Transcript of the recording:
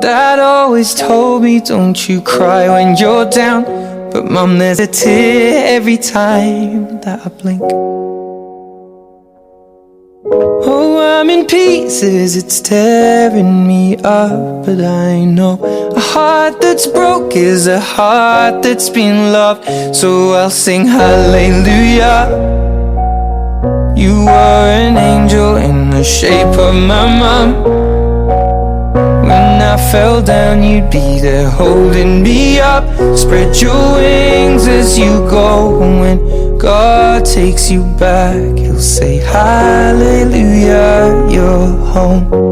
Dad always told me, don't you cry when you're down. But Mum, there's a tear every time that I blink. Oh, I'm in pieces, it's tearing me up. But I know a heart that's broke is a heart that's been loved. So I'll sing hallelujah. You were an angel in the shape of my mum. When I fell down, you'd be there holding me up. Spread your wings as you go. And when God takes you back, He'll say hallelujah, you're home.